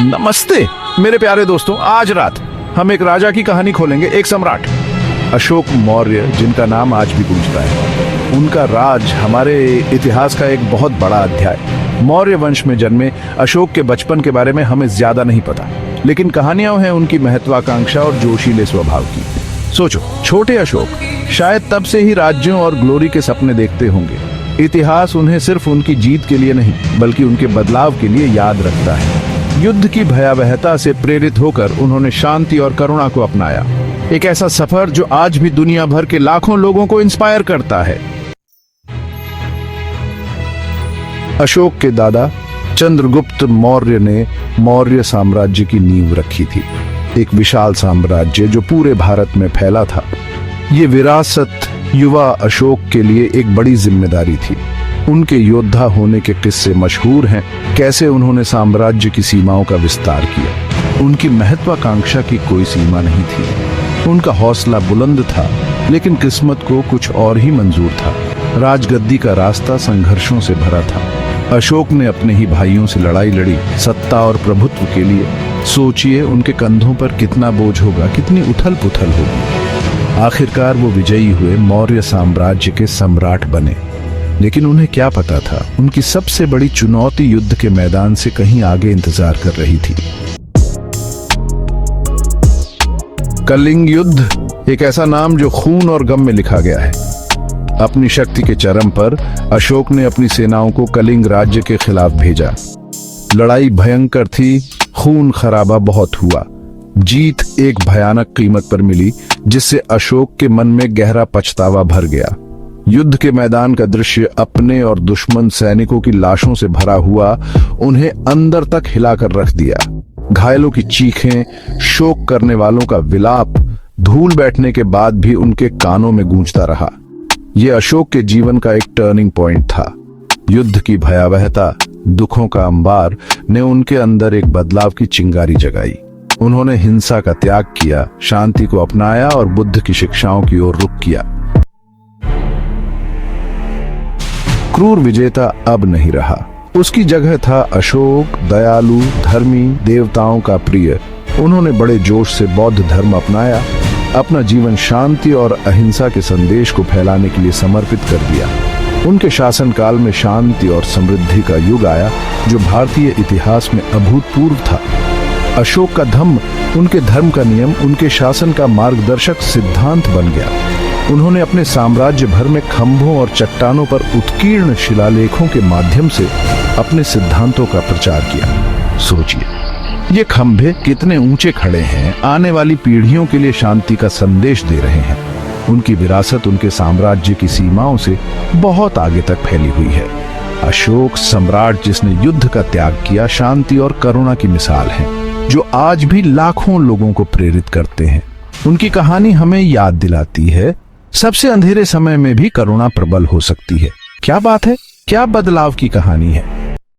नमस्ते मेरे प्यारे दोस्तों, आज रात हम एक राजा की कहानी खोलेंगे, एक सम्राट अशोक मौर्य, जिनका नाम आज भी गूंजता है। उनका राज हमारे इतिहास का एक बहुत बड़ा अध्याय। मौर्य वंश में जन्मे अशोक के बचपन के बारे में हमें ज्यादा नहीं पता, लेकिन कहानियां हैं उनकी महत्वाकांक्षा और जोशीले स्वभाव की। सोचो, छोटे अशोक शायद तब से ही राज्यों और ग्लोरी के सपने देखते होंगे। इतिहास उन्हें सिर्फ उनकी जीत के लिए नहीं, बल्कि उनके बदलाव के लिए याद रखता है। युद्ध की भयावहता से प्रेरित होकर उन्होंने शांति और करुणा को अपनाया, एक ऐसा सफर जो आज भी दुनिया भर के लाखों लोगों को इंस्पायर करता है। अशोक के दादा चंद्रगुप्त मौर्य ने मौर्य साम्राज्य की नींव रखी थी, एक विशाल साम्राज्य जो पूरे भारत में फैला था। ये विरासत युवा अशोक के लिए एक बड़ी जिम्मेदारी थी। उनके योद्धा होने के किस्से मशहूर हैं, कैसे उन्होंने साम्राज्य की सीमाओं का विस्तार किया। उनकी महत्वाकांक्षा की कोई सीमा नहीं थी। उनका हौसला बुलंद था, लेकिन किस्मत को कुछ और ही मंजूर था। राजगद्दी का रास्ता संघर्षों से भरा था। अशोक ने अपने ही भाइयों से लड़ाई लड़ी, सत्ता और प्रभुत्व के लिए। सोचिए, उनके कंधों पर कितना बोझ होगा, कितनी उथल पुथल होगी। आखिरकार वो विजयी हुए, मौर्य साम्राज्य के सम्राट बने। लेकिन उन्हें क्या पता था, उनकी सबसे बड़ी चुनौती युद्ध के मैदान से कहीं आगे इंतजार कर रही थी। कलिंग युद्ध, एक ऐसा नाम जो खून और गम में लिखा गया है। अपनी शक्ति के चरम पर अशोक ने अपनी सेनाओं को कलिंग राज्य के खिलाफ भेजा। लड़ाई भयंकर थी, खून खराबा बहुत हुआ। जीत एक भयानक कीमत पर मिली, जिससे अशोक के मन में गहरा पछतावा भर गया। युद्ध के मैदान का दृश्य अपने और दुश्मन सैनिकों की लाशों से भरा हुआ उन्हें अंदर तक हिलाकर रख दिया। घायलों की चीखें, शोक करने वालों का विलाप धूल बैठने के बाद भी उनके कानों में गूंजता रहा। यह अशोक के जीवन का एक टर्निंग पॉइंट था। युद्ध की भयावहता, दुखों का अंबार ने उनके अंदर एक बदलाव की चिंगारी जगाई। उन्होंने हिंसा का त्याग किया, शांति को अपनाया और बुद्ध की शिक्षाओं की ओर रुख किया। क्रूर विजेता अब नहीं रहा, उसकी जगह था अशोक, दयालु, धर्मी, देवताओं का प्रिय। उन्होंने बड़े जोश से बौद्ध धर्म अपनाया, अपना जीवन शांति और अहिंसा के संदेश को फैलाने के लिए समर्पित कर दिया। उनके शासनकाल में शांति और समृद्धि का युग आया, जो भारतीय इतिहास में अभूतपूर्व था। अशोक का धम्म, उनके धर्म का नियम, उनके शासन का मार्गदर्शक सिद्धांत बन गया। उन्होंने अपने साम्राज्य भर में खंभों और चट्टानों पर उत्कीर्ण शिलालेखों के माध्यम से अपने सिद्धांतों का प्रचार किया। सोचिए, ये खंभे कितने ऊंचे खड़े हैं, आने वाली पीढ़ियों के लिए शांति का संदेश दे रहे हैं। उनकी विरासत उनके साम्राज्य की सीमाओं से बहुत आगे तक फैली हुई है। अशोक सम्राट, जिसने युद्ध का त्याग किया, शांति और करुणा की मिसाल है, जो आज भी लाखों लोगों को प्रेरित करते हैं। उनकी कहानी हमें याद दिलाती है, सबसे अंधेरे समय में भी करुणा प्रबल हो सकती है। क्या बात है, क्या बदलाव की कहानी है।